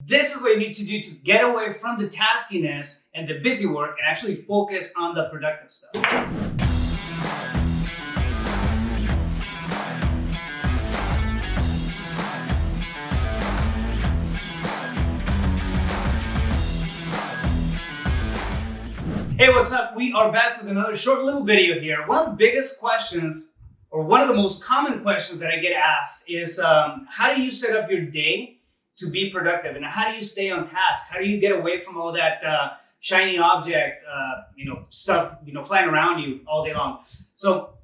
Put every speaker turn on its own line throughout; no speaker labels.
This is what you need to do to get away from the taskiness and the busy work and actually focus on the productive stuff. Hey, what's up? We are back with another short little video here. One of the biggest questions, or one of the most common questions that I get asked is, how do you set up your day to be productive? And how do you stay on task? How do you get away from all that shiny object, stuff, flying around you all day long? So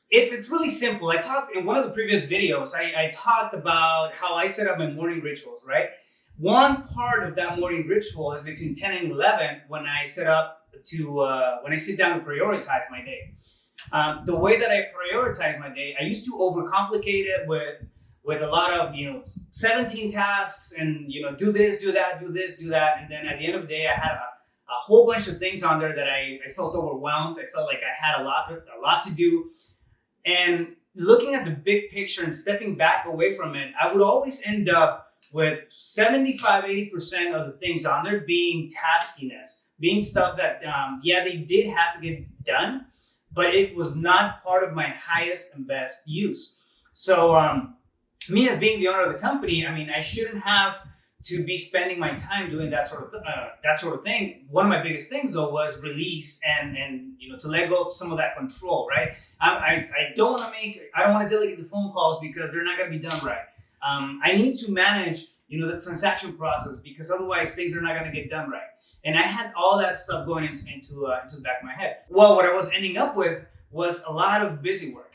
it's really simple. I talked in one of the previous videos, I talked about how I set up my morning rituals, right? One part of that morning ritual is between 10 and 11 when I set up when I sit down to prioritize my day. The way that I prioritize my day, I used to overcomplicate it with a lot of 17 tasks and do this, do that, do this, do that, and then at the end of the day, I had a whole bunch of things on there that I felt overwhelmed. I felt like I had a lot to do, and looking at the big picture and stepping back away from it, I would always end up with 75-80% of the things on there being taskiness. Being stuff that, they did have to get done, but it was not part of my highest and best use. So me as being the owner of the company, I shouldn't have to be spending my time doing that sort of thing. One of my biggest things though was release and to let go of some of that control, right? I don't want to delegate the phone calls because they're not going to be done right. I need to manage the transaction process because otherwise things are not going to get done right. And I had all that stuff going into the back of my head. Well, what I was ending up with was a lot of busy work.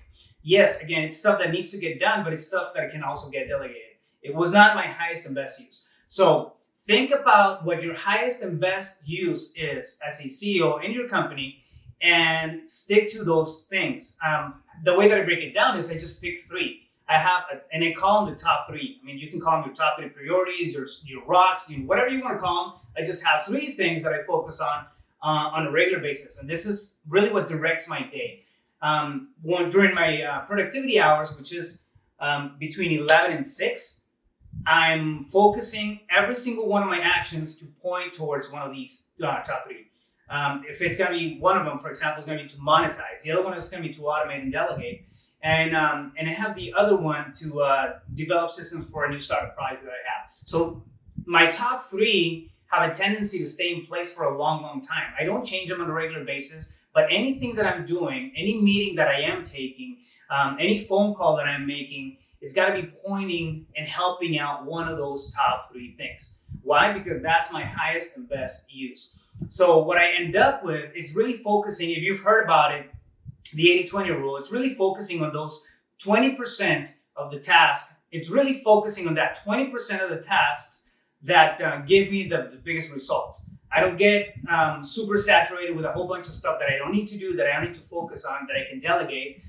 Yes, again, it's stuff that needs to get done, but it's stuff that can also get delegated. It was not my highest and best use. So think about what your highest and best use is as a CEO in your company and stick to those things. The way that I break it down is I just pick three. And I call them the top three. You can call them your top three priorities, your rocks, whatever you want to call them. I just have three things that I focus on a regular basis. And this is really what directs my day. During my productivity hours, which is between 11 and 6, I'm focusing every single one of my actions to point towards one of these top three. If it's going to be one of them, for example, is going to be to monetize. The other one is going to be to automate and delegate. And I have the other one to develop systems for a new startup project that I have. So my top three have a tendency to stay in place for a long, long time. I don't change them on a regular basis, but anything that I'm doing, any meeting that I am taking, any phone call that I'm making, it's got to be pointing and helping out one of those top three things. Why? Because that's my highest and best use. So what I end up with is really focusing, if you've heard about it, the 80-20 rule, it's really focusing on those 20% of the task. It's really focusing on that 20% of the tasks that give me the biggest results. I don't get super saturated with a whole bunch of stuff that I don't need to do, that I don't need to focus on, that I can delegate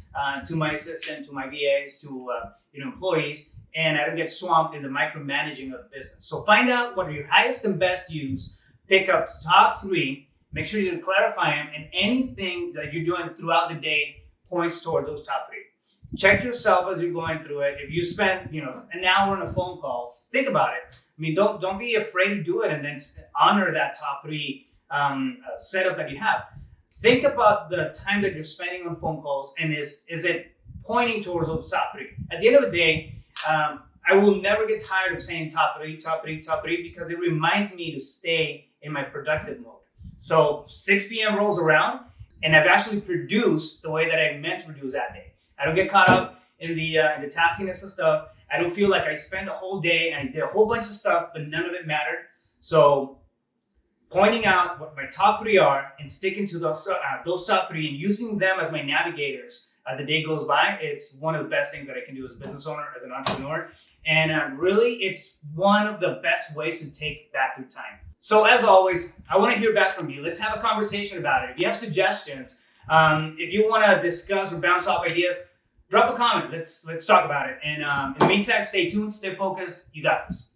to my assistant, to my VAs, to employees, and I don't get swamped in the micromanaging of the business. So find out what are your highest and best use, pick up the top three, make sure you clarify them, and anything that you're doing throughout the day points toward those top three. Check yourself as you're going through it. If you spend an hour on a phone call, think about it. Don't be afraid to do it, and then honor that top three setup that you have. Think about the time that you're spending on phone calls, and is it pointing towards those top three? At the end of the day, I will never get tired of saying top three, top three, top three, because it reminds me to stay in my productive mode. So 6 p.m. rolls around, and I've actually produced the way that I meant to produce that day. I don't get caught up in the taskiness of stuff. I don't feel like I spent a whole day and I did a whole bunch of stuff, but none of it mattered. So pointing out what my top three are and sticking to those top three and using them as my navigators as the day goes by, it's one of the best things that I can do as a business owner, as an entrepreneur. And really, it's one of the best ways to take back your time. So as always, I want to hear back from you. Let's have a conversation about it. If you have suggestions, if you want to discuss or bounce off ideas, drop a comment. Let's talk about it. And in the meantime, stay tuned, stay focused. You got this.